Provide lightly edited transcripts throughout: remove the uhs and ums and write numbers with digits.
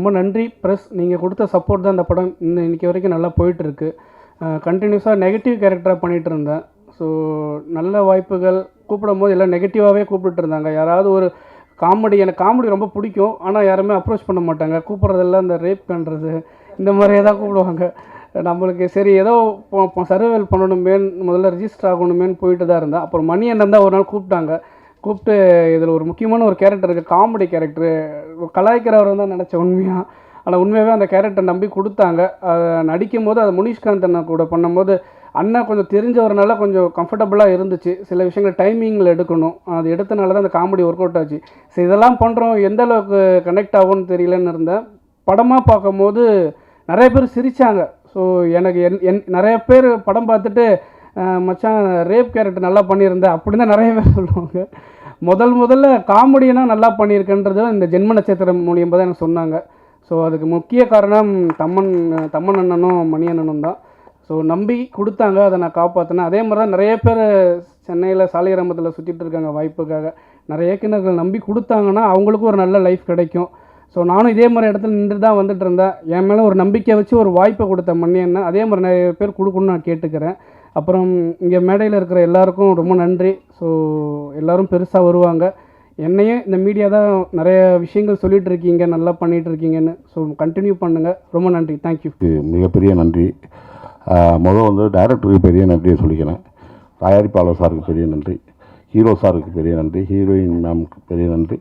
ரொம்ப நன்றி ப்ரெஸ். நீங்கள் கொடுத்த சப்போர்ட் தான் இந்த படம் இன்றைக்கி வரைக்கும் நல்லா போயிட்டுருக்கு. கண்டினியூஸாக நெகட்டிவ் கேரக்டராக பண்ணிகிட்டு இருந்தேன். ஸோ நல்ல வாய்ப்புகள் கூப்பிடும்போது எல்லாம் நெகட்டிவாகவே கூப்பிட்டு இருந்தாங்க. யாராவது ஒரு எனக்கு காமெடி ரொம்ப பிடிக்கும், ஆனால் யாருமே அப்ரோச் பண்ண மாட்டாங்க. கூப்பிட்றதெல்லாம் இந்த ரேப் பண்ணுறது இந்த மாதிரியே தான் கூப்பிடுவாங்க. நம்மளுக்கு சரி ஏதோ சர்வைவல் பண்ணணுமேன்னு முதல்ல ரிஜிஸ்டர் ஆகணுமேன்னு போயிட்டு தான் இருந்தேன். அப்புறம் மணி அண்ணன் தான் ஒரு நாள் கூப்பிட்டு இதில் ஒரு முக்கியமான ஒரு கேரக்டர் இருக்குது, காமெடி கேரக்டரு, கலாய்க்கிறவர் தான் நினச்சேன் உண்மையாக. ஆனால் உண்மையாகவே அந்த கேரக்டர் நம்பி கொடுத்தாங்க. அதை நடிக்கும் போது அதை முனிஷ்காந்த் அண்ணா கூட பண்ணும்போது அண்ணா கொஞ்சம் தெரிஞ்சவரனால கொஞ்சம் கம்ஃபர்டபுளாக இருந்துச்சு. சில விஷயங்கள் டைமிங்கில் எடுக்கணும், அது எடுத்தனால தான் அந்த காமெடி ஒர்க் அவுட் ஆச்சு. சரி இதெல்லாம் பண்ணுறோம், எந்த அளவுக்கு கனெக்ட் ஆகும்னு தெரியலன்னு இருந்தேன். படமாக பார்க்கும்போது நிறைய பேர் சிரித்தாங்க. ஸோ எனக்கு நிறைய பேர் படம் பார்த்துட்டு மச்சான் ரேப் கேரக்டர் நல்லா பண்ணியிருந்தேன் அப்படின்னு தான் நிறைய பேர் சொல்லுவாங்க. முதல்ல காமெடியெல்லாம் நல்லா பண்ணியிருக்கேன்றது இந்த ஜென்ம நட்சத்திரம் மூலியமாக தான் எனக்கு சொன்னாங்க. ஸோ அதுக்கு முக்கிய காரணம் தம்மன் அண்ணனும் மணி அண்ணனும் தான். ஸோ நம்பி கொடுத்தாங்க, அதை நான் காப்பாற்றினேன். அதே மாதிரி தான் நிறைய பேர் சென்னையில் சாலைகிராமத்தில் சுற்றிட்டு இருக்காங்க வாய்ப்புக்காக. நிறைய இயக்குநர்கள் நம்பி கொடுத்தாங்கன்னா அவங்களுக்கும் ஒரு நல்ல லைஃப் கிடைக்கும். ஸோ நானும் இதே மாதிரி இடத்துல நின்று தான் வந்துட்டு இருந்தேன். என் மேலே ஒரு நம்பிக்கை வச்சு ஒரு வாய்ப்பை கொடுத்த மணி அண்ணன் அதே மாதிரி நிறைய பேர் கொடுக்கணும்னு நான் கேட்டுக்கிறேன். அப்புறம் இங்கே மேடையில் இருக்கிற எல்லாருக்கும் ரொம்ப நன்றி. ஸோ எல்லோரும் பெருசாக வருவாங்க. என்னையே இந்த மீடியா தான் நிறைய விஷயங்கள் சொல்லிகிட்டு இருக்கீங்க, நல்லா பண்ணிகிட்டு இருக்கீங்கன்னு. ஸோ கண்டினியூ பண்ணுங்கள். ரொம்ப நன்றி. தேங்க்யூ. மிகப்பெரிய நன்றி. முதல் டைரக்டருக்கு பெரிய நன்றியை சொல்லிக்கிறேன். தயாரிப்பாளர் சாருக்கு பெரிய நன்றி, ஹீரோ சாருக்கு பெரிய நன்றி, ஹீரோயின் மேமுக்கு பெரிய நன்றி,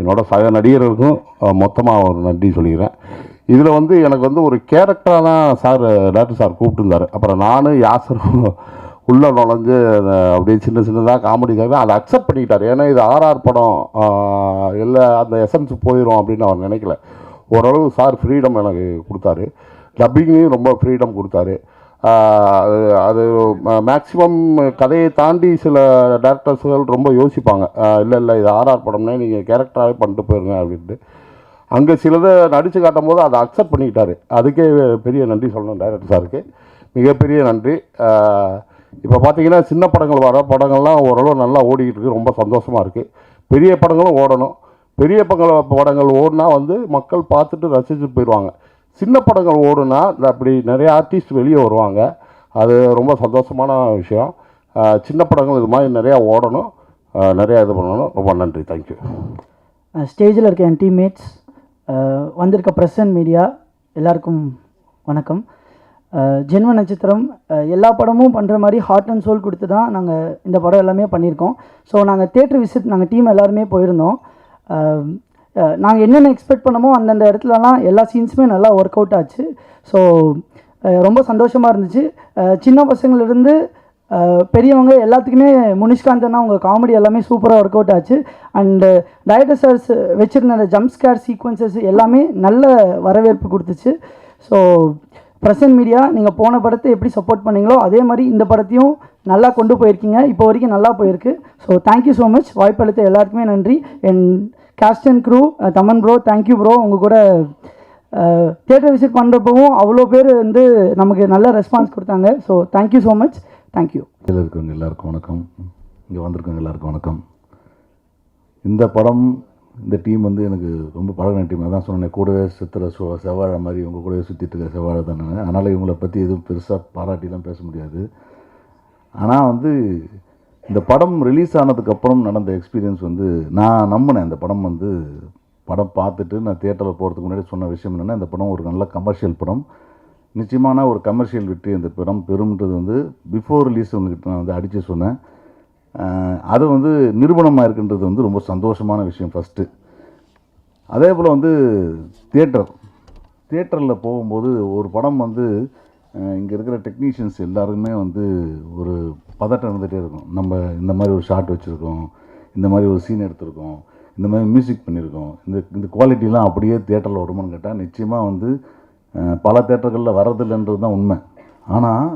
என்னோட சக நடிகர்களுக்கும் மொத்தமாக ஒரு நன்றி சொல்லிக்கிறேன். இதில் எனக்கு ஒரு கேரக்டராக தான் டேரக்டர் சார் கூப்பிட்டுருந்தார். அப்புறம் நானும் யாசரும் உள்ளே நுழைஞ்சு அப்படியே சின்னதாக காமெடிக்காக அதை அக்செப்ட் பண்ணிக்கிட்டார். ஏன்னா இது ஆர்ஆர் படம், இல்லை அந்த எசன்ஸ் போயிடும் அப்படின்னு அவர் நினைக்கல. ஓரளவு சார் ஃப்ரீடம் எனக்கு கொடுத்தாரு. டப்பிங்லேயும் ரொம்ப ஃப்ரீடம் கொடுத்தாரு. அது மேக்ஸிமம் கதையை தாண்டி சில டேரக்டர்ஸ்கள் ரொம்ப யோசிப்பாங்க, இல்லை இது ஆர்ஆர் படம்னா நீங்கள் கேரக்டராகவே பண்ணிட்டு போயிருங்க அப்படின்ட்டு. அங்கே சிலதை நடித்து காட்டும் போது அதை அக்செப்ட் பண்ணிக்கிட்டாரு. அதுக்கே பெரிய நன்றி சொல்லணும் டைரக்டர் சாருக்கு, மிகப்பெரிய நன்றி. இப்போ பார்த்தீங்கன்னா சின்ன படங்கள் வர படங்கள்லாம் ஓரளவு நல்லா ஓடிக்கிட்டு இருக்குது, ரொம்ப சந்தோஷமாக இருக்குது. பெரிய படங்களும் ஓடணும். பெரிய படங்கள் ஓடினா மக்கள் பார்த்துட்டு ரசிச்சுட்டு போயிடுவாங்க. சின்ன படங்கள் ஓடுனா அப்படி நிறைய ஆர்டிஸ்ட் வெளியே வருவாங்க, அது ரொம்ப சந்தோஷமான விஷயம். சின்ன படங்கள் இது மாதிரி நிறையா ஓடணும், நிறையா இது பண்ணணும். ரொம்ப நன்றி. தேங்க்யூ. ஸ்டேஜில் இருக்க என் டீம்மேட்ஸ், வந்திருக்க ப்ரெஸ் அண்ட் மீடியா எல்லாருக்கும் வணக்கம். ஜென்ம நட்சத்திரம் எல்லா படமும் பண்ணுற மாதிரி ஹார்ட் அண்ட் சோல் கொடுத்து தான் நாங்கள் இந்த படம் எல்லாமே பண்ணியிருக்கோம். ஸோ நாங்கள் தியேட்டர் விசிட் நாங்கள் டீம் எல்லாருமே போயிருந்தோம். நாங்கள் என்னென்ன எக்ஸ்பெக்ட் பண்ணமோ அந்தந்த இடத்துலலாம் எல்லா சீன்ஸுமே நல்லா ஒர்க் அவுட் ஆச்சு. ஸோ ரொம்ப சந்தோஷமாக இருந்துச்சு. சின்ன பசங்கள்லேருந்து பெரியவங்க எல்லாத்துக்குமே முனிஷ்காந்தனா அவங்க காமெடி எல்லாமே சூப்பராக ஒர்க் அவுட் ஆச்சு. அண்டு டைரக்டர் சார்ஸ் வச்சுருந்த அந்த ஜம்ப் ஸ்கேர் சீக்வன்சஸ் எல்லாமே நல்ல வரவேற்பு கொடுத்துச்சு. ஸோ ப்ரெசன்ட் மீடியா நீங்கள் போன படத்தை எப்படி சப்போர்ட் பண்ணீங்களோ அதே மாதிரி இந்த படத்தையும் நல்லா கொண்டு போயிருக்கீங்க. இப்போ வரைக்கும் நல்லா போயிருக்கு. So thank you so much. வாய்ப்பளித்த எல்லாருக்குமே நன்றி. என் cast and crew, Thaman bro, thank you bro. உங்கள் கூட தியேட்டர் விசிட் பண்ணுறப்பவும் அவ்வளோ பேர் நமக்கு நல்ல ரெஸ்பான்ஸ் கொடுத்தாங்க. So thank you so much. Thank you. இதில் இருக்கவங்க எல்லாருக்கும் வணக்கம், இங்கே வந்திருக்கவங்க எல்லாருக்கும் வணக்கம். இந்த படம் இந்த டீம் எனக்கு ரொம்ப பழகின டீம். அதான் சொன்னேன், கூடவே சுற்றுற செவ்வாழை மாதிரி உங்கள் கூடவே சுற்றிட்டு இருக்க செவ்வாழை தானே. அதனால் இவங்களை பற்றி எதுவும் பெருசாக பாராட்டிலாம் பேச முடியாது. ஆனால் இந்த படம் ரிலீஸ் ஆனதுக்கப்புறம் நடந்த எக்ஸ்பீரியன்ஸ் நான் நம்பினேன். இந்த படம் படம் பார்த்துட்டு நான் தியேட்டரில் போகிறதுக்கு முன்னாடி சொன்ன விஷயம் என்னென்னா, இந்த படம் ஒரு நல்ல கமர்ஷியல் படம், நிச்சயமான ஒரு கமர்ஷியல் வெற்றி இந்த படம் பெறும்ன்றது பிஃபோர் ரிலீஸ் உங்ககிட்ட நான் அடித்து சொன்னேன். அது நிரூபணமாக இருக்குன்றது ரொம்ப சந்தோஷமான விஷயம் ஃபஸ்ட்டு. அதே போல் தியேட்டரில் போகும்போது ஒரு படம் இங்கே இருக்கிற டெக்னீஷியன்ஸ் எல்லாருமே ஒரு பதட்டம் இருந்துகிட்டே இருக்கும். நம்ம இந்த மாதிரி ஒரு ஷாட் வச்சுருக்கோம், இந்த மாதிரி ஒரு சீன் எடுத்திருக்கோம், இந்த மாதிரி மியூசிக் பண்ணியிருக்கோம், இந்த குவாலிட்டிலாம் அப்படியே தியேட்டரில் வருமானு கேட்டால் நிச்சயமாக பல தேட்டர்களில் வர்றதில்லைன்றது தான் உண்மை. ஆனால்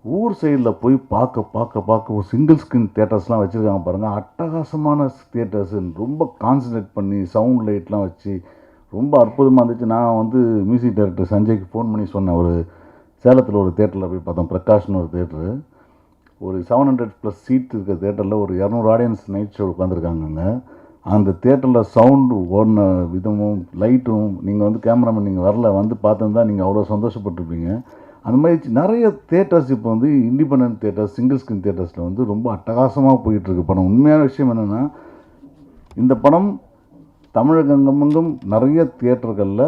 ஊர் சைடில் போய் பார்க்க ஒரு சிங்கிள் ஸ்க்ரீன் தியேட்டர்ஸ்லாம் வச்சுருக்காங்க பாருங்கள், அட்டகாசமான தியேட்டர்ஸ், ரொம்ப கான்சன்ட்ரேட் பண்ணி சவுண்ட் லைட்லாம் வச்சு ரொம்ப அற்புதமாக இருந்துச்சு. நான் மியூசிக் டைரக்டர் சஞ்சய்க்கு ஃபோன் பண்ணி சொன்னேன், ஒரு சேலத்தில் ஒரு தேட்டரில் போய் பார்த்தோம், பிரகாஷ்னு ஒரு தேட்டரு, ஒரு 700+ சீட் இருக்கிற தேட்டரில் ஒரு 200 ஆடியன்ஸ் நைட் ஷோ உட்காந்துருக்காங்கங்க. அந்த தேட்டரில் சவுண்டு ஓடின விதமும் லைட்டும் நீங்கள் வந்து கேமராமேன் நீங்கள் வரல வந்து பார்த்துருந்தா நீங்கள் அவ்வளோ சந்தோஷப்பட்டிருப்பீங்க. அந்த மாதிரி நிறைய தேட்டர்ஸ் இப்போ வந்து இண்டிபெண்டன்ட் தேட்டர்ஸ், சிங்கிள் ஸ்க்ரீன் தேட்டர்ஸில் வந்து ரொம்ப அட்டகாசமாக போயிட்டுருக்கு படம். உண்மையான விஷயம் என்னென்னா, இந்த படம் தமிழகமெங்கும் நிறைய தியேட்டர்களில்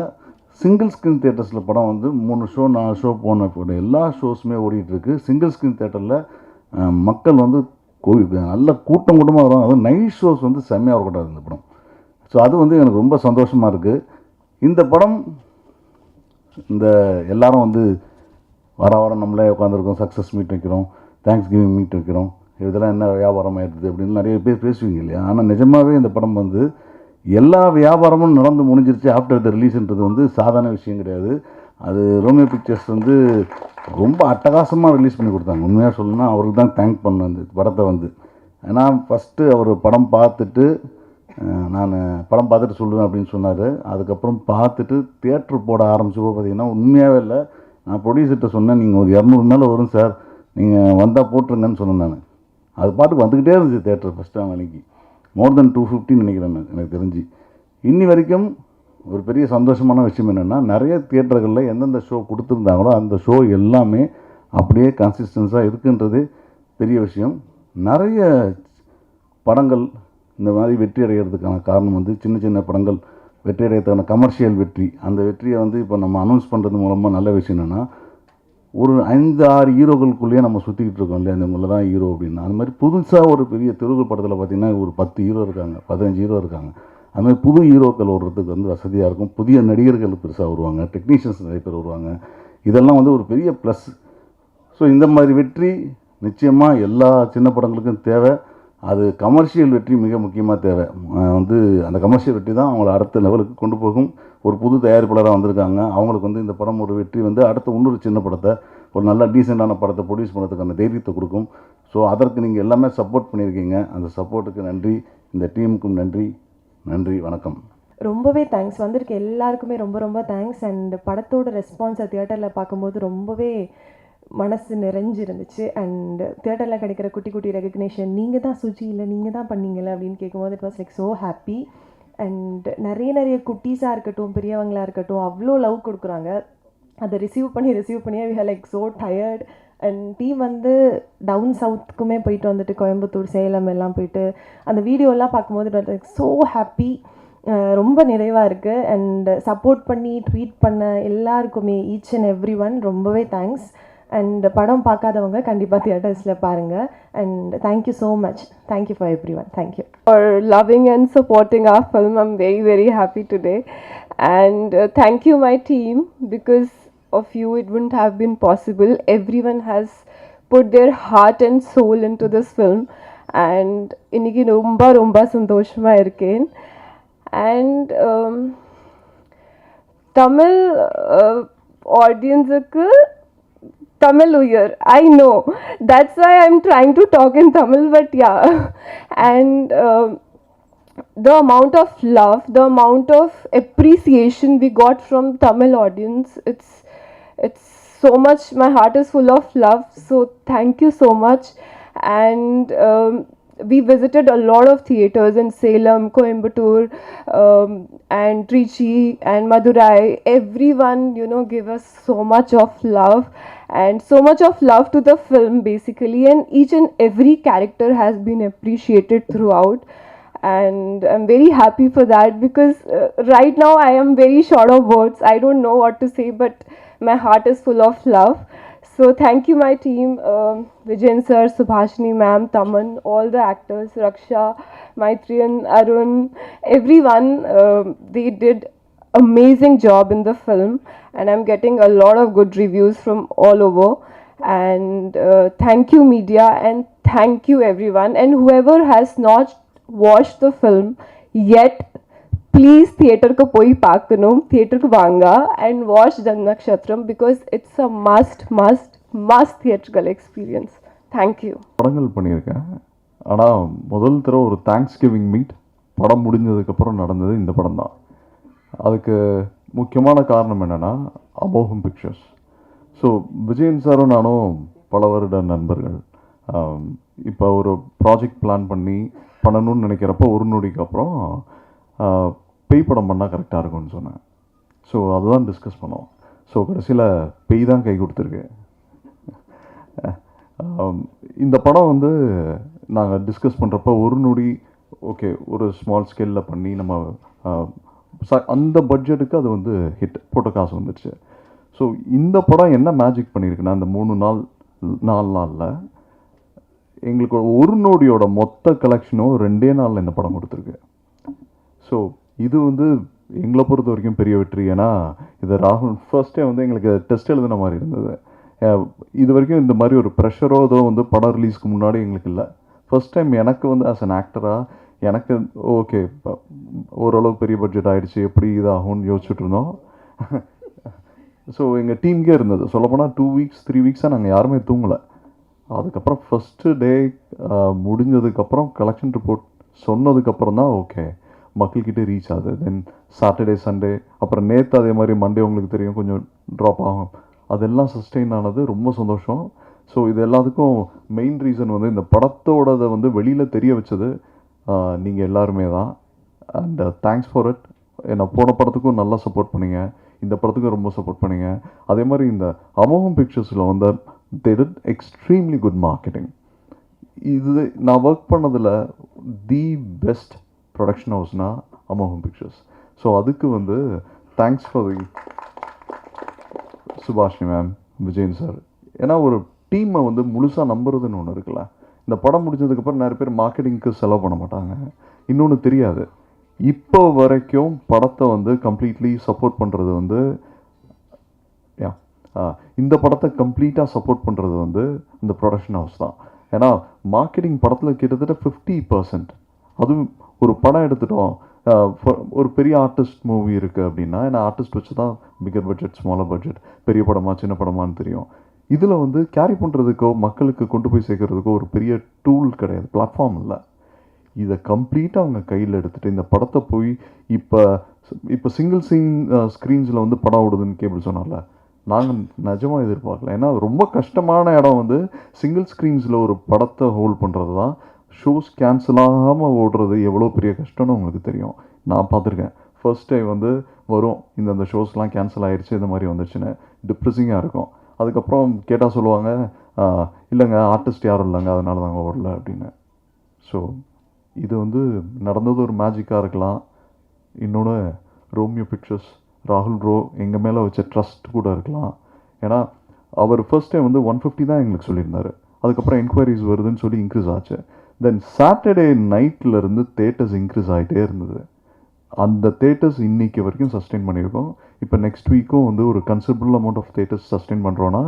சிங்கிள் ஸ்க்ரீன் தேட்டர்ஸில் படம் வந்து 3 ஷோ 4 ஷோ போன இப்போ எல்லா ஷோஸுமே ஓடிட்டுருக்கு. சிங்கிள் ஸ்க்ரீன் தேட்டரில் மக்கள் வந்து நல்ல கூட்டமாக வருவாங்க. அதுவும் நைட் ஷோஸ் வந்து செம்மையாக இருக்கக்கூடாது இந்த படம். ஸோ அது வந்து எனக்கு ரொம்ப சந்தோஷமாக இருக்குது. இந்த படம் இந்த எல்லாரும் வந்து வாரம் நம்மளே உட்காந்துருக்கோம், சக்ஸஸ் மீட் வைக்கிறோம், தேங்க்ஸ் கிவிங் மீட் வைக்கிறோம், இதெல்லாம் என்ன வியாபாரம் ஆயிடுது அப்படின்னு நிறைய பேர் பேசுவீங்க இல்லையா? ஆனால் நிஜமாகவே இந்த படம் வந்து எல்லா வியாபாரமும் நடந்து முடிஞ்சிருச்சு ஆஃப்டர் த ரிலீஸ்ன்றது வந்து சாதாரண விஷயம் கிடையாது. அது ரோமியோ பிக்சர்ஸ் வந்து ரொம்ப அட்டகாசமாக ரிலீஸ் பண்ணி கொடுத்தாங்க. உண்மையாக சொல்லணும்னா அவருக்கு தான் தேங்க் பண்ணேன் அந்த படத்தை வந்து. ஏன்னா ஃபஸ்ட்டு அவர் படம் பார்த்துட்டு நான் படம் பார்த்துட்டு சொல்லுவேன் அப்படின்னு சொன்னார். அதுக்கப்புறம் பார்த்துட்டு தியேட்டர் போட ஆரம்பிச்சப்போ பார்த்தீங்கன்னா உண்மையாகவே இல்லை, நான் ப்ரொடியூசர்கிட்ட சொன்னேன், நீங்கள் ஒரு 200 மேலே வரும் சார், நீங்கள் வந்தால் போட்டுருங்கன்னு சொன்னேன். நான் அது பாட்டுக்கு வந்துக்கிட்டே இருந்துச்சு தேட்டர் ஃபஸ்ட்டு அன்னைக்கு. மோர் தென் 250 நினைக்கிறேன் நான், எனக்கு தெரிஞ்சு. இன்னி வரைக்கும் ஒரு பெரிய சந்தோஷமான விஷயம் என்னென்னா, நிறைய தியேட்டர்களில் எந்தெந்த ஷோ கொடுத்துருந்தாங்களோ அந்த ஷோ எல்லாமே அப்படியே கன்சிஸ்டன்ஸாக இருக்குன்றது பெரிய விஷயம். நிறைய படங்கள் இந்த மாதிரி வெற்றி அடைகிறதுக்கான காரணம் வந்து சின்ன சின்ன படங்கள் வெற்றி அடைகிறதுக்கான கமர்ஷியல் வெற்றி. அந்த வெற்றியை வந்து இப்போ நம்ம அனௌன்ஸ் பண்ணுறது மூலமாக நல்ல விஷயம் என்னென்னா, ஒரு 5-6 ஹீரோக்களுக்குள்ளேயே நம்ம சுற்றிக்கிட்டு இருக்கோம் இல்லையா, இவங்கள தான் ஹீரோ அப்படின்னா. அது மாதிரி புதுசாக ஒரு பெரிய தெலுங்கு படத்தில் பார்த்திங்கன்னா ஒரு 10 ஹீரோ இருக்காங்க, 15 ஹீரோ இருக்காங்க. அது மாதிரி புது ஹீரோக்கள் வர்றதுக்கு வந்து வசதியாக இருக்கும். புதிய நடிகர்கள் பெருசாக வருவாங்க, டெக்னீஷியன்ஸ் நிறைய பேர் வருவாங்க. இதெல்லாம் வந்து ஒரு பெரிய ப்ளஸ். ஸோ இந்த மாதிரி வெற்றி நிச்சயமாக எல்லா சின்ன படங்களுக்கும் தேவை. அது கமர்ஷியல் வெற்றி மிக முக்கியமாக தேவை. வந்து அந்த கமர்ஷியல் வெற்றி தான் அவங்கள அடுத்த லெவலுக்கு கொண்டு போகும். ஒரு புது தயாரிப்பாளராக வந்திருக்காங்க, அவங்களுக்கு வந்து இந்த படம் ஒரு வெற்றி வந்து அடுத்த இன்னொரு சின்ன படத்தை, ஒரு நல்ல டீசெண்டான படத்தை ப்ரொடியூஸ் பண்ணுறதுக்கான தைரியத்தை கொடுக்கும். ஸோ அதற்கு நீங்கள் எல்லாமே சப்போர்ட் பண்ணியிருக்கீங்க. அந்த சப்போர்ட்டுக்கு நன்றி, இந்த டீமுக்கும் நன்றி. நன்றி, வணக்கம். ரொம்பவே தேங்க்ஸ். வந்திருக்க எல்லாருக்குமே ரொம்ப ரொம்ப தேங்க்ஸ். அண்ட் படத்தோட ரெஸ்பான்ஸை தியேட்டரில் பார்க்கும்போது ரொம்பவே மனசு நிறைஞ்சு இருந்துச்சு. அண்ட் தியேட்டரில் கிடைக்கிற குட்டி குட்டி ரெகக்னேஷன், நீங்கள் தான் சுஜி இல்லை நீங்கள் தான் பண்ணீங்களே அப்படின்னு கேட்கும்போது it was like so happy. And நிறைய குட்டீஸாக இருக்கட்டும், பெரியவங்களாக இருக்கட்டும், அவ்வளோ லவ் கொடுக்குறாங்க. அதை ரிசீவ் பண்ணி we are like so tired. And team வந்து டவுன் சவுத்துக்குமே போயிட்டு வந்துட்டு, கோயம்புத்தூர், சேலம் எல்லாம் போயிட்டு அந்த வீடியோலாம் பார்க்கும்போது லைக் ஸோ ஹாப்பி. ரொம்ப நிறைவாக இருக்குது. அண்ட் சப்போர்ட் பண்ணி ட்வீட் பண்ண எல்லாருக்குமே ஈச் அண்ட் எவ்ரி ஒன் ரொம்பவே தேங்க்ஸ். அண்ட் படம் பார்க்காதவங்க கண்டிப்பாக தியேட்டர்ஸில் பாருங்கள். And thank you so much. Thank you for every one. Thank you for loving and supporting our film. I'm very, very happy today. And thank you, my team. Because of you, it wouldn't have been possible. Everyone has put their heart and soul into this film. And இன்னைக்கு ரொம்ப சந்தோஷமா இருக்கேன். And Tamil audience-க்கு Tamil year, I know. That's why I'm trying to talk in Tamil, but yeah. And the amount of love, the amount of appreciation we got from Tamil audience, it's so much. My heart is full of love. So thank you so much. And we visited a lot of theaters in Salem, Coimbatore, and Trichy and Madurai. Everyone, give us so much of love and so much of love to the film basically. And each and every character has been appreciated throughout. And I'm very happy for that, because right now I am very short of words. I don't know what to say, but my heart is full of love. So thank you, my team, Vijayan sir, Subhashini ma'am, Taman, all the actors, Raksha, Maitriyan, Arun, everyone. They did amazing job in the film, and I'm getting a lot of good reviews from all over. And thank you, media, and thank you, everyone. And whoever has not watched the film yet, please theater ko poi paakano, theater ko vanga and watch Jannakshatram, because it's a must theatrical experience. Thank you. படங்கள் பண்ணியிருக்கேன், ஆனால் முதல் தடவை ஒரு thanks giving meet படம் முடிஞ்சதுக்கப்புறம் நடந்தது இந்த படம் தான். அதுக்கு முக்கியமான காரணம் என்னென்னா, அமோகம் பிக்சர்ஸ். ஸோ விஜயன் சாரும் நானும் பல வருட நண்பர்கள். இப்போ ஒரு ப்ராஜெக்ட் பிளான் பண்ணி பண்ணணும்னு நினைக்கிறப்போ ஒரு நொடிக்கு அப்புறம் பேய் படம் பண்ணால் கரெக்டாக இருக்கும்னு சொன்னேன். ஸோ அதுதான் டிஸ்கஸ் பண்ணோம். ஸோ கடைசியில் பேய் தான் கை கொடுத்துருக்கு. இந்த படம் வந்து நாங்கள் டிஸ்கஸ் பண்ணுறப்ப ஒரு நொடி ஓகே ஒரு ஸ்மால் ஸ்கேலில் பண்ணி நம்ம அந்த பட்ஜெட்டுக்கு அது வந்து ஹிட் போட்ட காசு வந்துடுச்சு. ஸோ இந்த படம் என்ன மேஜிக் பண்ணியிருக்குன்னா இந்த 4 நாளில் எங்களுக்கு ஒரு நொடியோட மொத்த கலெக்ஷனும் 2 நாளில் இந்த படம் கொடுத்துருக்கு. ஸோ இது வந்து எங்களை பொறுத்த வரைக்கும் பெரிய வெற்றி. ஏன்னா இது ராகுல் ஃபர்ஸ்டே வந்து எங்களுக்கு டெஸ்ட் எழுதுன மாதிரி இருந்தது. இது வரைக்கும் இந்த மாதிரி ஒரு ப்ரெஷரோ ஏதோ வந்து படம் ரிலீஸ்க்கு முன்னாடி எங்களுக்கு இல்லை. ஃபர்ஸ்ட் டைம் எனக்கு வந்து ஆஸ் அன் ஆக்டராக எனக்கு ஓகே ஓரளவு பெரிய பட்ஜெட் ஆகிடுச்சு, எப்படி இதாகும்னு யோசிச்சுட்டு இருந்தோம். ஸோ எங்கள் டீம்கே இருந்தது சொல்லப்போனால் 2 வீக்ஸ் 3 வீக்ஸாக நாங்கள் யாருமே தூங்கலை. அதுக்கப்புறம் ஃபஸ்ட்டு டே முடிஞ்சதுக்கப்புறம் கலெக்ஷன் ரிப்போர்ட் சொன்னதுக்கப்புறம் தான் ஓகே மக்கள்கிட்ட ரீச் ஆகுது. தென் சாட்டர்டே சண்டே அப்புறம் நேற்று அதே மாதிரி மண்டே உங்களுக்கு தெரியும் கொஞ்சம் ட்ராப் ஆகும். அதெல்லாம் சஸ்டெயின் ஆனது ரொம்ப சந்தோஷம். ஸோ இது எல்லாத்துக்கும் மெயின் ரீசன் வந்து இந்த படத்தோடதை வந்து வெளியில் தெரிய வச்சது நீங்கள் எல்லாருமே தான். And thanks for it. என்னை போன படத்துக்கும் நல்லா சப்போர்ட் பண்ணிங்க, இந்த படத்துக்கும் ரொம்ப சப்போர்ட் பண்ணிங்க. அதே மாதிரி இந்த அமோகம் பிக்சர்ஸில் வந்து they did extremely good marketing. இது நான் ஒர்க் பண்ணதில் தி பெஸ்ட் ப்ரொடக்ஷன் ஹவுஸ்னால் அமோகம் பிக்சர்ஸ். ஸோ அதுக்கு வந்து thanks for the Subhashini ma'am, Vijayan sir. ஏன்னா ஒரு டீமை வந்து முழுசாக நம்புறதுன்னு ஒன்று இருக்குல்ல. இந்த படம் முடிஞ்சதுக்கப்புறம் நிறைய பேர் மார்க்கெட்டிங்க்கு செலவு பண்ண மாட்டாங்க. இன்னொன்று தெரியாது, இப்போ வரைக்கும் படத்தை வந்து கம்ப்ளீட்லி சப்போர்ட் பண்ணுறது வந்து இந்த படத்தை கம்ப்ளீட்டாக சப்போர்ட் பண்ணுறது வந்து இந்த ப்ரொடக்ஷன் ஹவுஸ் தான். ஏன்னா மார்க்கெட்டிங் படத்தில் கிட்டத்தட்ட 50%. அதுவும் ஒரு படம் எடுத்துட்டோம், ஒரு பெரிய ஆர்டிஸ்ட் மூவி இருக்குது அப்படின்னா, ஏன்னா ஆர்டிஸ்ட் வச்சு தான் பிகர் பட்ஜெட் ஸ்மாலர் பட்ஜெட் பெரிய படமா சின்ன படமான்னு தெரியும். இதில் வந்து கேரி பண்ணுறதுக்கோ மக்களுக்கு கொண்டு போய் சேர்க்கறதுக்கோ ஒரு பெரிய டூல் கிடையாது, பிளாட்ஃபார்ம் இல்லை. இதை கம்ப்ளீட்டாக அவங்க கையில் எடுத்துகிட்டு இந்த படத்தை போய் இப்போ சிங்கிள் ஸ்க்ரீன்ஸில் வந்து படம் ஓடுதுன்னு கேபிள் சொன்னார்ல, நாங்கள் நிஜமாக எதிர்பார்க்கல. ஏன்னா ரொம்ப கஷ்டமான இடம் வந்து சிங்கிள் ஸ்க்ரீன்ஸில் ஒரு படத்தை ஹோல்ட் பண்ணுறது தான். ஷோஸ் கேன்சல் ஆகாமல் ஓடுறது எவ்வளோ பெரிய கஷ்டம்னு உங்களுக்கு தெரியும். நான் பார்த்துருக்கேன். ஃபர்ஸ்ட் டே வந்து வரும் இந்த ஷோஸ்லாம் கேன்சல் ஆகிடுச்சு இந்த மாதிரி வந்துச்சுன்னு டிப்ரெஸிங்காக இருக்கும். அதுக்கப்புறம் கேட்டால் சொல்லுவாங்க இல்லைங்க ஆர்டிஸ்ட் யாரும் இல்லைங்க அதனால தாங்க ஓடல அப்படின்னு. ஸோ இது வந்து நடந்தது ஒரு மேஜிக்காக இருக்கலாம். இன்னொன்று ரோமியோ பிக்சர்ஸ் ராகுல் ப்ரோ எங்கள் மேலே வச்ச ட்ரஸ்ட் கூட இருக்கலாம். ஏன்னா அவர் ஃபர்ஸ்ட் டைம் வந்து 150 தான் எங்களுக்கு சொல்லியிருந்தார். அதுக்கப்புறம் என்கொயரிஸ் வருதுன்னு சொல்லி இன்க்ரீஸ் ஆச்சு. தென் சாட்டர்டே நைட்லேருந்து தேட்டர்ஸ் இன்க்ரீஸ் ஆகிட்டே இருந்தது. அந்த தேட்டர்ஸ் இன்றைக்கி வரைக்கும் சஸ்டெயின் பண்ணியிருக்கோம். இப்போ நெக்ஸ்ட் வீக்கும் வந்து ஒரு considerable amount of theatres sustain பண்ணுறோன்னா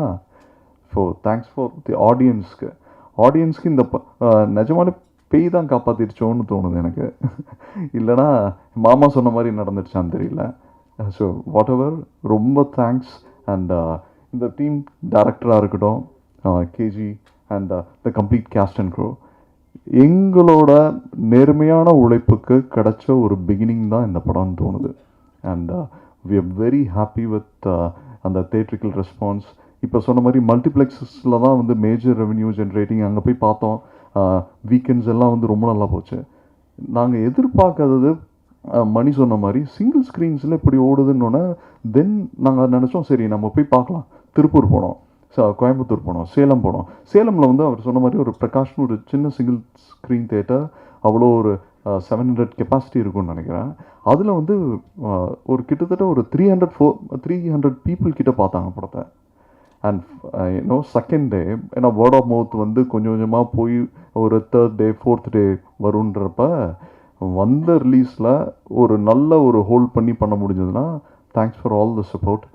தேங்க்ஸ் ஃபார் தி ஆடியன்ஸ்க்கு இந்த நிஜமான பேய் தான் காப்பாற்றிடுச்சோன்னு தோணுது எனக்கு. இல்லைனா மாமா சொன்ன மாதிரி நடந்துடுச்சான்னு தெரியல. ஸோ வாட் எவர் ரொம்ப தேங்க்ஸ். அண்ட் இந்த டீம் டைரக்டராக இருக்கட்டும், KG and the complete cast and crew, எங்களோட நேர்மையான உழைப்புக்கு கிடைச்ச ஒரு பிகினிங் தான் இந்த படம்னு தோணுது. And we are very happy with அந்த தேட்ரிக்கல் ரெஸ்பான்ஸ். இப்போ சொன்ன மாதிரி மல்டிப்ளெக்ஸஸில் தான் வந்து மேஜர் ரெவென்யூ ஜென்ரேட்டிங். அங்கே போய் பார்த்தோம், வீக்கெண்ட்ஸ் எல்லாம் வந்து ரொம்ப நல்லா போச்சு. நாங்கள் எதிர்பார்க்காதது மணி சொன்ன மாதிரி சிங்கிள் ஸ்க்ரீன்ஸில் இப்படி ஓடுதுன்னொன்னே தென் நாங்கள் நினச்சோம் சரி நம்ம போய் பார்க்கலாம். திருப்பூர் போனோம், கோயம்புத்தூர் போனோம், சேலம் போனோம். சேலமில் வந்து அவர் சொன்ன மாதிரி ஒரு பிரகாஷ்னு ஒரு சின்ன சிங்கிள் ஸ்க்ரீன் தேட்டர், அவ்வளோ ஒரு 700 கெப்பாசிட்டி இருக்கும்னு நினைக்கிறேன். அதில் வந்து ஒரு கிட்டத்தட்ட ஒரு 300 பீப்புள் கிட்ட பார்த்தாங்க படத்தை. அண்ட் யூனோ செகண்ட் டே ஏன்னா வேர்ட் ஆஃப் மவுத் வந்து கொஞ்சம் கொஞ்சமாக போய் ஒரு 3rd டே 4th டே வருன்றப்ப வந்த ரிலீஸில் ஒரு நல்ல ஒரு ஹோல்ட் பண்ண முடிஞ்சதுன்னா thanks for all the support.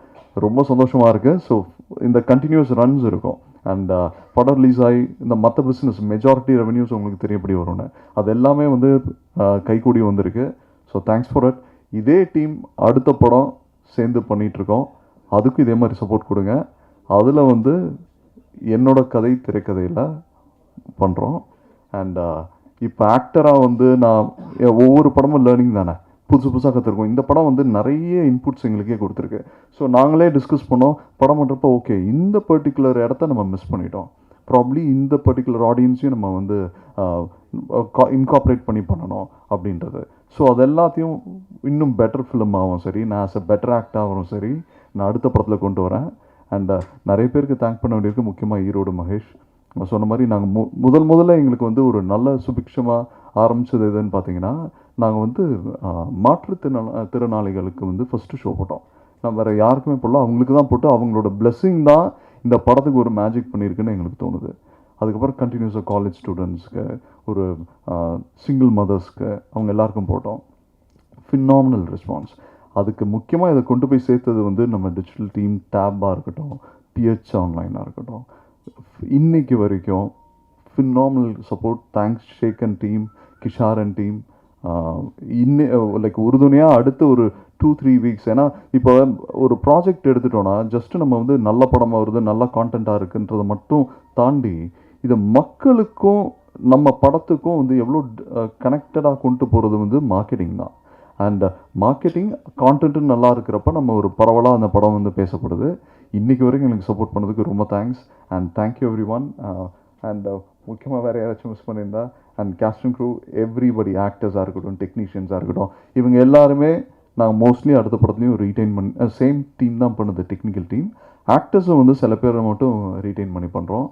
ரொம்ப சந்தோஷமாக இருக்குது. ஸோ இந்த கண்டினியூஸ் ரன்ஸ் இருக்கும். அண்ட் படம் ரிலீஸ் ஆகி இந்த மற்ற பிஸ்னஸ் மெஜாரிட்டி ரெவென்யூஸ் உங்களுக்கு தெரியப்படி வரும்னு அது எல்லாமே வந்து கைகூடி வந்திருக்கு. So thanks for it. இதே டீம் அடுத்த படம் சேர்ந்து பண்ணிகிட்ருக்கோம், அதுக்கும் இதே மாதிரி சப்போர்ட் கொடுங்க. அதில் வந்து என்னோட கதை திரைக்கதையில் பண்ணுறோம். அண்ட் இப்போ ஆக்டராக வந்து நான் ஒவ்வொரு படமும் லேர்னிங் தானே, புதுசாக கற்றுருக்கோம். இந்த படம் வந்து நிறைய இன்புட்ஸ் எங்களுக்கே கொடுத்துருக்கு. ஸோ நாங்களே டிஸ்கஸ் பண்ணோம் படம் பண்ணுறப்போ ஓகே இந்த பர்டிகுலர் இடத்த நம்ம மிஸ் பண்ணிட்டோம், ப்ராப்ளி இந்த பர்டிகுலர் ஆடியன்ஸையும் நம்ம வந்து இன்கார்பரேட் பண்ணி பண்ணணும் அப்படின்றது. ஸோ அது எல்லாத்தையும் இன்னும் பெட்டர் ஃபிலிமாகவும் சரி, நான் ஆஸ் அ பெட்டர் ஆக்டாகவும் சரி நான் அடுத்த படத்தில் கொண்டு வரேன். அண்ட் நிறைய பேருக்கு தேங்க் பண்ண வேண்டியிருக்கு, முக்கியமாக ஈரோடு மகேஷ். நான் சொன்ன மாதிரி நாங்கள் முதல்ல எங்களுக்கு வந்து ஒரு நல்ல சுபிக்ஷமாக ஆரம்பித்தது எதுன்னு பார்த்தீங்கன்னா, நாங்கள் வந்து திறனாளிகளுக்கு வந்து ஃபஸ்ட்டு ஷோ போட்டோம். நான் வேறு யாருக்குமே போடல, அவங்களுக்கு தான் போட்டு அவங்களோட பிளெஸ்ஸிங் தான் இந்த படத்துக்கு ஒரு மேஜிக் பண்ணியிருக்குன்னு எங்களுக்கு தோணுது. அதுக்கப்புறம் கண்டினியூஸாக காலேஜ் ஸ்டூடெண்ட்ஸ்க்கு, ஒரு சிங்கிள் மதர்ஸ்க்கு, அவங்க எல்லாருக்கும் போட்டோம். Phenomenal response. அதுக்கு முக்கியமாக இதை கொண்டு போய் சேர்த்தது வந்து நம்ம டிஜிட்டல் டீம், டேப்பாக இருக்கட்டும், பிஹெச் ஆன்லைனாக இருக்கட்டும், இன்னைக்கு வரைக்கும் phenomenal support. Thanks Sheikh and team, Kishore and team. Like உறுதுணையாக அடுத்த ஒரு 2-3 வீக்ஸ். ஏன்னா இப்போ ஒரு ப்ராஜெக்ட் எடுத்துட்டோன்னா ஜஸ்ட்டு நம்ம வந்து நல்ல படமாக வருது, நல்ல கான்டென்ட்டாக இருக்குன்றதை மட்டும் தாண்டி இதை மக்களுக்கும் நம்ம படத்துக்கும் வந்து எவ்வளோ கனெக்டடாக கொண்டு போகிறது வந்து மார்க்கெட்டிங் தான். அண்ட் மார்க்கெட்டிங் கான்டென்ட்டும் நல்லா இருக்கிறப்ப நம்ம ஒரு பரவலாக அந்த படம் வந்து பேசப்படுது. இன்றைக்கி வரைக்கும் எனக்கு சப்போர்ட் பண்ணதுக்கு ரொம்ப thanks and thank you every one. And முக்கியமாக வேறு யாராச்சும் மிஸ் பண்ணியிருந்தா, and cast and crew, everybody, ஆக்டர்ஸாக இருக்கட்டும், டெக்னீஷியன்ஸாக இருக்கட்டும், இவங்க எல்லாருமே நாங்கள் மோஸ்ட்லி அடுத்த படத்துலையும் ரீட்டைன் பண்ணி சேம் டீம் தான் பண்ணுது, டெக்னிக்கல் டீம். ஆக்டர்ஸும் வந்து சில பேரை மட்டும் ரீட்டைன் பண்ணி பண்ணுறோம்.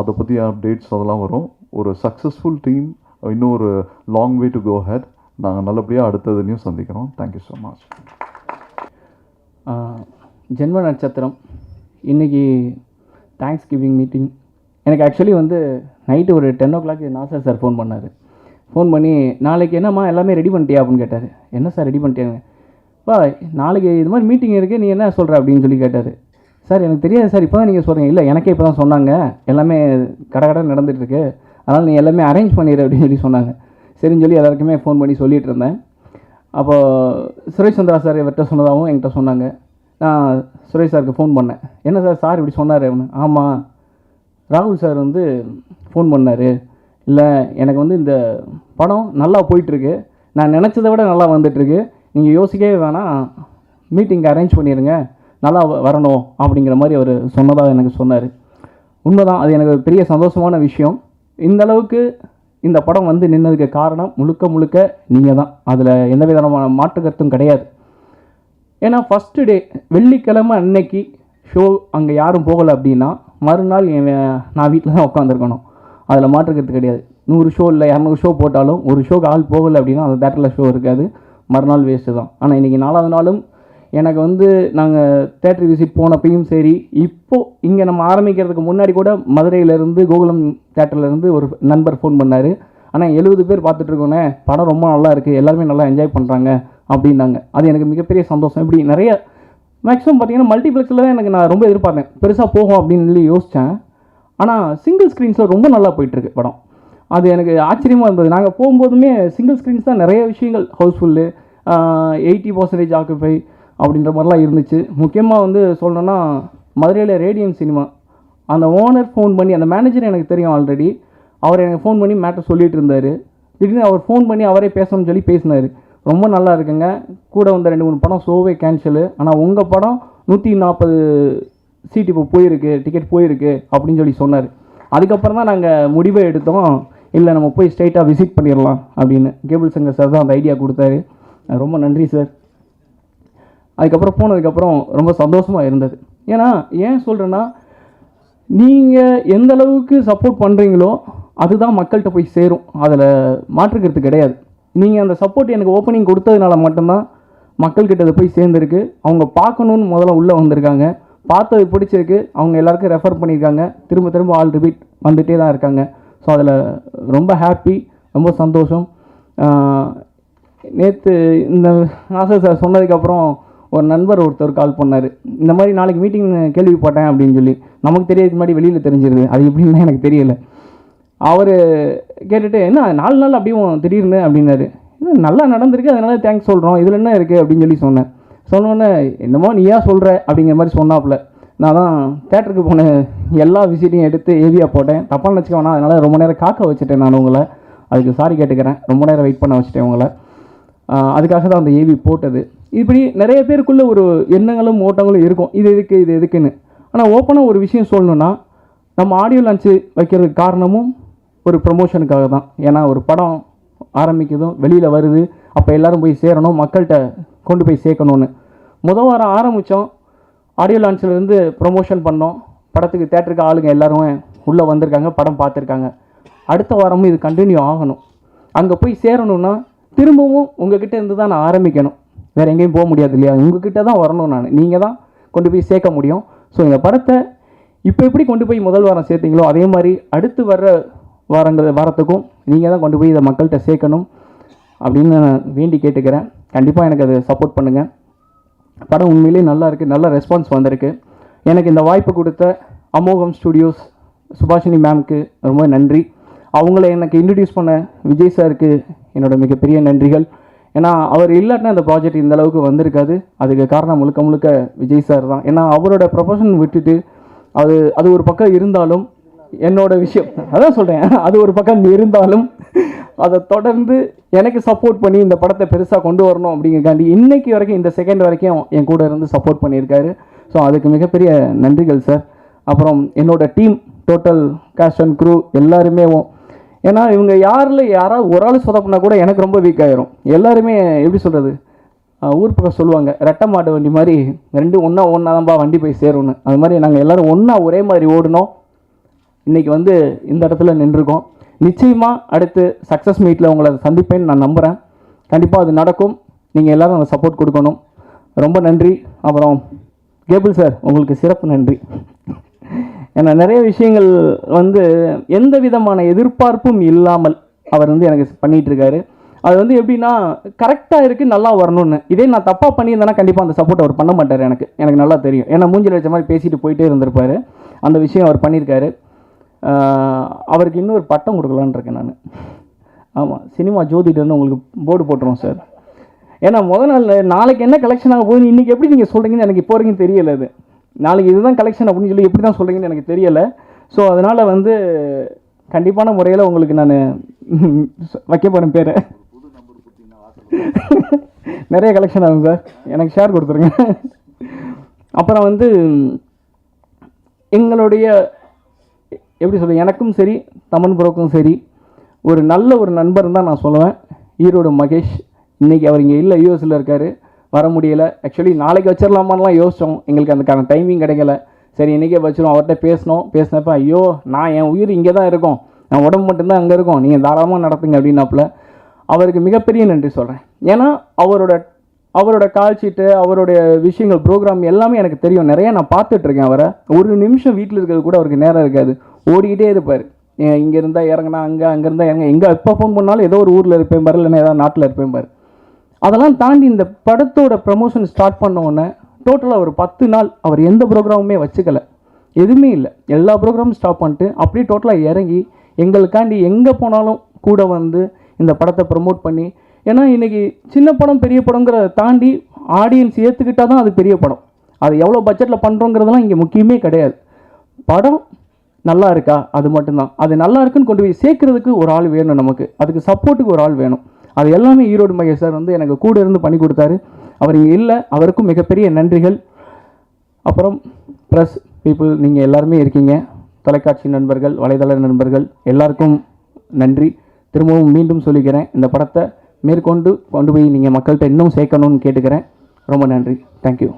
அதை பற்றி அப்டேட்ஸ் அதெல்லாம் வரும். ஒரு சக்ஸஸ்ஃபுல் டீம், இன்னும் ஒரு long way to go ahead. நாங்கள் நல்லபடியாக அடுத்ததுலையும் சந்திக்கிறோம். Thank you so much. ஜென்ம நட்சத்திரம் இன்றைக்கி தேங்க்ஸ் கிவிங் மீட்டிங். எனக்கு ஆக்சுவலி வந்து நைட்டு ஒரு 10 o'clock நாசர் சார் ஃபோன் பண்ணார். ஃபோன் பண்ணி, நாளைக்கு என்னம்மா எல்லாமே ரெடி பண்ணிட்டியா அப்படின்னு கேட்டார். என்ன சார் ரெடி பண்ணிட்டியாங்க? நாளைக்கு இது மாதிரி மீட்டிங் இருக்குது, நீ என்ன சொல்கிற அப்படின்னு சொல்லி கேட்டார். சார் எனக்கு தெரியாது சார், இப்போ தான் நீங்கள் சொல்கிறீங்க. இல்லை, எனக்கே இப்போ தான் சொன்னாங்க, எல்லாமே கடை நடந்துகிட்ருக்கு, அதனால் நீ எல்லாமே அரேஞ்ச் பண்ணிடு அப்படின்னு சொல்லி சொன்னாங்க. சரின்னு சொல்லி எல்லாருக்குமே ஃபோன் பண்ணி சொல்லிகிட்டு இருந்தேன். அப்போது சுரேஷ் சந்திரா சார் இவர்கிட்ட சொன்னதாகவும் என்கிட்ட சொன்னாங்க. நான் சுரேஷ் சாருக்கு ஃபோன் பண்ணேன். என்ன சார் இப்படி சொன்னார் அப்படின்னு. ஆமாம், ராகுல் சார் வந்து ஃபோன் பண்ணார். இல்லை, எனக்கு வந்து இந்த படம் நல்லா போயிட்டுருக்கு, நான் நினச்சதை விட நல்லா வந்துட்டுருக்கு, நீங்கள் யோசிக்கவே வேணாம், மீட்டிங் அரேஞ்ச் பண்ணிடுங்க, நல்லா வரணும் அப்படிங்கிற மாதிரி அவர் சொன்னதாக எனக்கு சொன்னார். உண்மைதான், அது எனக்கு பெரிய சந்தோஷமான விஷயம். இந்த அளவுக்கு இந்த படம் வந்து நின்னதுக்கு காரணம் முழுக்க நீங்கள் தான். அதில் எந்த விதமான மாற்று கருத்தும் கிடையாது. ஏன்னா ஃபஸ்ட்டு டே வெள்ளிக்கிழமை அன்னைக்கு ஷோ அங்கே யாரும் போகலை அப்படின்னா மறுநாள் நான் வீட்டில் தான் உட்காந்துருக்கணும். அதில் மாற்றுக்கிறது கிடையாது. 100 ஷோ இல்லை 200 ஷோ போட்டாலும் ஒரு ஷோக்கு ஆள் போகலை அப்படின்னா அந்த தேட்டரில் ஷோ இருக்காது, மறுநாள் வேஸ்ட்டு தான். ஆனால் இன்றைக்கி 4வது நாளும் எனக்கு வந்து நாங்கள் தேட்டர் விசிட் போனப்பையும் சரி, இப்போது இங்கே நம்ம ஆரம்பிக்கிறதுக்கு முன்னாடி கூட மதுரையிலேருந்து கோகுலம் தேட்டர்லேருந்து ஒரு நண்பர் ஃபோன் பண்ணார். ஆனால் 70 பேர் பார்த்துட்ருக்கோன்னே, படம் ரொம்ப நல்லா இருக்குது, எல்லாருமே நல்லா என்ஜாய் பண்ணுறாங்க அப்படின்னாங்க. அது எனக்கு மிகப்பெரிய சந்தோஷம். இப்படி நிறைய மேக்ஸிமம் பார்த்தீங்கன்னா மல்டிப்ளெக்ஸில் தான் நான் ரொம்ப எதிர்பார்த்தேன், பெருசாக போகும் அப்படின்னு சொல்லி யோசித்தேன். ஆனால் சிங்கிள் ஸ்க்ரீன்ஸில் ரொம்ப நல்லா போயிட்டுருக்கு படம். அது எனக்கு ஆச்சரியமாக இருந்தது. நாங்கள் போகும்போதுமே சிங்கிள் ஸ்க்ரீன்ஸ் தான் நிறைய விஷயங்கள், ஹவுஸ்ஃபுல்லு, 80% ஆக்குப்பை அப்படின்ற மாதிரிலாம் இருந்துச்சு. முக்கியமாக வந்து சொல்லணுன்னா மதுரையில் ரேடியன் சினிமா அந்த ஓனர் ஃபோன் பண்ணி, அந்த மேனேஜர் எனக்கு தெரியும் ஆல்ரெடி, அவர் எனக்கு ஃபோன் பண்ணி மேட்டர் சொல்லிகிட்டு இருந்தார். திடீர்னு அவர் ஃபோன் பண்ணி அவரே பேசணும்னு சொல்லி பேசினார். ரொம்ப நல்லா இருக்குங்க, கூட வந்த 2-3 படம் ஷோவே கேன்சலு, ஆனால் உங்கள் படம் 140 சீட் இப்போ போயிருக்கு, டிக்கெட் போயிருக்கு அப்படின்னு சொல்லி சொன்னார். அதுக்கப்புறம் தான் நாங்கள் முடிவை எடுத்தோம், இல்லை நம்ம போய் ஸ்ட்ரைட்டாக விசிட் பண்ணிடலாம் அப்படின்னு. கேபிள் சங்கர் சார் தான் அந்த ஐடியா கொடுத்தாரு. ரொம்ப நன்றி சார். அதுக்கப்புறம் போனதுக்கப்புறம் ரொம்ப சந்தோஷமாக இருந்தது. ஏன்னா ஏன் சொல்கிறேன்னா, நீங்கள் எந்த அளவுக்கு சப்போர்ட் பண்ணுறீங்களோ அதுதான் மக்கள்கிட்ட போய் சேரும், அதில் மாற்றுக்கிறது கிடையாது. நீங்கள் அந்த சப்போர்ட் எனக்கு ஓப்பனிங் கொடுத்ததுனால மட்டும்தான் மக்கள்கிட்ட அது போய் சேர்ந்துருக்கு. அவங்க பார்க்கணுன்னு முதல்ல உள்ளே வந்திருக்காங்க, பார்த்தது பிடிச்சிருக்கு, அவங்க எல்லாருக்கும் ரெஃபர் பண்ணியிருக்காங்க, திரும்ப ஆல் ரிப்பீட் வந்துகிட்டே தான் இருக்காங்க. ஸோ அதில் ரொம்ப ஹாப்பி, ரொம்ப சந்தோஷம். நேற்று இந்த நாசர் சார் சொன்னதுக்கப்புறம் ஒரு நண்பர் ஒருத்தர் கால் பண்ணார். இந்த மாதிரி நாளைக்கு மீட்டிங் கேள்விப்பட்டேன் அப்படின்னு சொல்லி. நமக்கு தெரியறதுக்கு முன்னாடி வெளியில் தெரிஞ்சிருது, அது எப்படின்னா எனக்கு தெரியலை. அவர் கேட்டுட்டு, என்ன 4 நாள் அப்படியும் திடீர்னு அப்படின்னாரு. இன்னும் நல்லா நடந்திருக்கு, அதனால தேங்க்ஸ் சொல்கிறோம், இதில் என்ன இருக்குது அப்படின்னு சொல்லி சொன்னேன். சொன்னோன்னே என்னமோ நீயா சொல்கிற அப்படிங்கிற மாதிரி சொன்னாப்புல. நான் தான் தேட்டருக்கு போன எல்லா விசிட்டையும் எடுத்து ஏவியாக போட்டேன். தப்பாக நினச்சிக்க வேணாம், அதனால் ரொம்ப நேரம் காக்க வச்சுட்டேன் நான் உங்களை. அதுக்கு சாரி கேட்டுக்கிறேன், ரொம்ப நேரம் வெயிட் பண்ண வச்சுட்டேன் உங்களை. அதுக்காக தான் அந்த ஏவி போட்டது. இப்படி நிறைய பேருக்குள்ளே ஒரு எண்ணங்களும் ஓட்டங்களும் இருக்கும், இது எதுக்குன்னு. ஆனால் ஓப்பனாக ஒரு விஷயம் சொல்லணுன்னா, நம்ம ஆடியோ லான்ச்சு வைக்கிறதுக்கு காரணமும் ஒரு ப்ரமோஷனுக்காக தான். ஏன்னா ஒரு படம் ஆரம்பிக்குதும் வெளியில் வருது, அப்போ எல்லோரும் போய் சேரணும், மக்கள்கிட்ட கொண்டு போய் சேர்க்கணுன்னு. வாரம் ஆரம்பித்தோம், ஆடியோ லான்ச்சிலேருந்து ப்ரொமோஷன் பண்ணோம், படத்துக்கு தேட்டருக்கு ஆளுங்க எல்லோரும் உள்ளே வந்திருக்காங்க, படம் பார்த்துருக்காங்க. அடுத்த வாரமும் இது கண்டினியூ ஆகணும். அங்கே போய் சேரணுன்னா திரும்பவும் உங்ககிட்ட இருந்து தான் நான் ஆரம்பிக்கணும், வேறு எங்கேயும் போக முடியாது இல்லையா? உங்ககிட்ட தான் வரணும், நீங்கள் தான் கொண்டு போய் சேர்க்க முடியும். ஸோ இந்த படத்தை இப்போ எப்படி கொண்டு போய் முதல் வாரம் சேர்த்தீங்களோ அதே மாதிரி அடுத்து வர்ற வாரத்துக்கும் நீங்கள் தான் கொண்டு போய் இதை மக்கள்கிட்ட சேர்க்கணும் அப்படின்னு நான் வேண்டி கேட்டுக்கிறேன். கண்டிப்பாக எனக்கு அதை சப்போர்ட் பண்ணுங்கள். படம் உண்மையிலேயே நல்லா இருக்குது, நல்ல ரெஸ்பான்ஸ் வந்திருக்கு. எனக்கு இந்த வாய்ப்பு கொடுத்த அமோகம் ஸ்டுடியோஸ் சுபாஷினி மேம்க்கு ரொம்ப நன்றி. அவங்கள எனக்கு இன்ட்ரடியூஸ் பண்ண விஜய் சாருக்கு என்னோட மிகப்பெரிய நன்றிகள். ஏன்னா அவர் இல்லாட்டினா அந்த ப்ராஜெக்ட் இந்த அளவுக்கு வந்திருக்காது. அதுக்கு காரணம் முழுக்க முழுக்க விஜய் சார் தான். ஏன்னா அவரோட ப்ரொஃபஷன் விட்டுட்டு அது ஒரு பக்கம் இருந்தாலும் என்னோட விஷயம் அதான் சொல்கிறேன், அது ஒரு பக்கம் இருந்தாலும் அதை தொடர்ந்து எனக்கு சப்போர்ட் பண்ணி இந்த படத்தை பெருசாக கொண்டு வரணும் அப்படிங்கிறக்காண்டி இன்னைக்கு வரைக்கும் இந்த செகண்ட் வரைக்கும் என் கூட இருந்து சப்போர்ட் பண்ணியிருக்காரு. ஸோ அதுக்கு மிகப்பெரிய நன்றிகள் சார். அப்புறம் என்னோட team total cast and crew எல்லாருமே, ஏன்னா இவங்க யாராவது ஒரு ஆள் சொதப்பினா கூட எனக்கு ரொம்ப வீக் ஆயிரும். எல்லாருமே எப்படி சொல்கிறது, ஊர் பக்கம் சொல்லுவாங்க ரெட்டை மாட்டு வண்டி மாதிரி, ரெண்டும் ஒன்றா தான்ப்பா வண்டி போய் சேரும்னு. அது மாதிரி நாங்கள் எல்லோரும் ஒன்றா ஒரே மாதிரி ஓடினோம், இன்றைக்கி வந்து இந்த இடத்துல நின்றுருக்கோம். நிச்சயமாக அடுத்து சக்ஸஸ் மீட்டில் உங்களை சந்திப்பேன்னு நான் நம்புகிறேன். கண்டிப்பாக அது நடக்கும். நீங்கள் எல்லோரும் அந்த சப்போர்ட் கொடுக்கணும். ரொம்ப நன்றி. அப்புறம் கேபிள் சார் உங்களுக்கு சிறப்பு நன்றி. ஏன்னா நிறைய விஷயங்கள் வந்து எந்த விதமான எதிர்பார்ப்பும் இல்லாமல் அவர் வந்து எனக்கு பண்ணிகிட்ருக்காரு. அது வந்து எப்படின்னா கரெக்டாக இருக்குது, நல்லா வரணும்னு. இதே நான் தப்பாக பண்ணியிருந்தேன்னா கண்டிப்பாக அந்த சப்போர்ட் அவர் பண்ண மாட்டார். எனக்கு நல்லா தெரியும். ஏன்னா மூஞ்சில் வச்ச மாதிரி பேசிட்டு போயிட்டே இருந்திருப்பார். அந்த விஷயம் அவர் பண்ணியிருக்காரு. அவருக்கு இன்னொரு பட்டம் கொடுக்கலான்னு இருக்கேன் நான். ஆமாம், சினிமா ஜோதிடர்னு உங்களுக்கு போர்டு போட்டுருவோம் சார். ஏன்னா நாள் நாளைக்கு என்ன கலெக்ஷன் ஆக போகுது இன்றைக்கி எப்படி நீங்கள் சொல்கிறீங்கன்னு எனக்கு இப்போ வரைக்கும் தெரியலை. அது நாளைக்கு இதுதான் கலெக்ஷன் அப்படின்னு சொல்லி எப்படி தான் சொல்கிறீங்கன்னு எனக்கு தெரியலை. ஸோ அதனால் வந்து கண்டிப்பான முறையில் உங்களுக்கு நான் வைக்க போகிறேன் பேரை. நிறைய கலெக்ஷன் ஆகும் சார், எனக்கு ஷேர் கொடுத்துருங்க. அப்புறம் வந்து எங்களுடைய எப்படி சொல்ல, எனக்கும் சரி தமன் ப்ரோக்கும் சரி ஒரு நல்ல ஒரு நண்பர் தான் நான் சொல்லுவேன். ஈரோடு மகேஷ். இன்றைக்கி அவர் இங்கே இல்லை, யூஎஸில் இருக்கார், வர முடியலை. ஆக்சுவலி நாளைக்கு வச்சிடலாமான்லாம் யோசித்தோம், எங்களுக்கு அதுக்கான டைமிங் கிடைக்கல. சரி இன்றைக்கே வச்சிடும். அவர்கிட்ட பேசினப்ப ஐயோ நான் என் உயிர் இங்கே தான் இருக்கும், நான் உடம்பு மட்டும்தான் அங்கே இருக்கும், நீங்கள் தாராளமாக நடத்துங்க அப்படின்னாப்புல. அவருக்கு மிகப்பெரிய நன்றி சொல்கிறேன். ஏன்னா அவரோட கால்ஷீட்டு, அவருடைய விஷயங்கள், ப்ரோக்ராம் எல்லாமே எனக்கு தெரியும். நிறைய நான் பார்த்துட்ருக்கேன் அவரை. ஒரு நிமிஷம் வீட்டில் இருக்கிறது கூட அவருக்கு நேரம் இருக்காது, ஓடிக்கிட்டே இருப்பார். இங்கே இருந்தால் இறங்கினா அங்கே இருந்தால் எங்கே எப்போ ஃபோன் பண்ணாலும் ஏதோ ஒரு ஊரில் இருப்பேன் பாரு, இல்லைன்னா ஏதாவது நாட்டில் இருப்பேன் பாரு. அதெல்லாம் தாண்டி இந்த படத்தோட ப்ரமோஷன் ஸ்டார்ட் பண்ண உடனே டோட்டலாக ஒரு 10 நாள் அவர் எந்த ப்ரோக்ராமுமே வச்சுக்கலை, எதுவுமே இல்லை. எல்லா ப்ரோக்ராமும் ஸ்டாப் பண்ணிட்டு அப்படியே டோட்டலாக இறங்கி எங்களுக்காண்டி எங்கே போனாலும் கூட வந்து இந்த படத்தை ப்ரமோட் பண்ணி. ஏன்னா இன்றைக்கி சின்ன படம் பெரிய படங்கிறத தாண்டி ஆடியன்ஸ் ஏற்றுக்கிட்டால் தான் அது பெரிய படம். அது எவ்வளோ பட்ஜெட்டில் பண்ணுறோங்கிறதெல்லாம் இங்கே முக்கியமே கிடையாது. படம் நல்லா இருக்கா அது மட்டும்தான். அது நல்லா இருக்குன்னு கொண்டு போய் சேர்க்கறதுக்கு ஒரு ஆள் வேணும், நமக்கு அதுக்கு சப்போர்ட்டுக்கு ஒரு ஆள் வேணும். அது எல்லாமே ஈரோடு மகேஷ் சார் வந்து எனக்கு கூட இருந்து பண்ணி கொடுத்தாரு. அவர் இங்கே இல்லை, அவருக்கும் மிகப்பெரிய நன்றிகள். அப்புறம் ப்ரெஸ் பீப்புள், நீங்கள் எல்லாருமே இருக்கீங்க, தொலைக்காட்சி நண்பர்கள், வலைதள நண்பர்கள், எல்லாருக்கும் நன்றி. திரும்பவும் மீண்டும் சொல்லிக்கிறேன், இந்த படத்தை மேற்கொண்டு கொண்டு போய் நீங்கள் மக்கள்கிட்ட இன்னும் சேர்க்கணும்னு கேட்டுக்கிறேன். ரொம்ப நன்றி. தேங்க்யூ.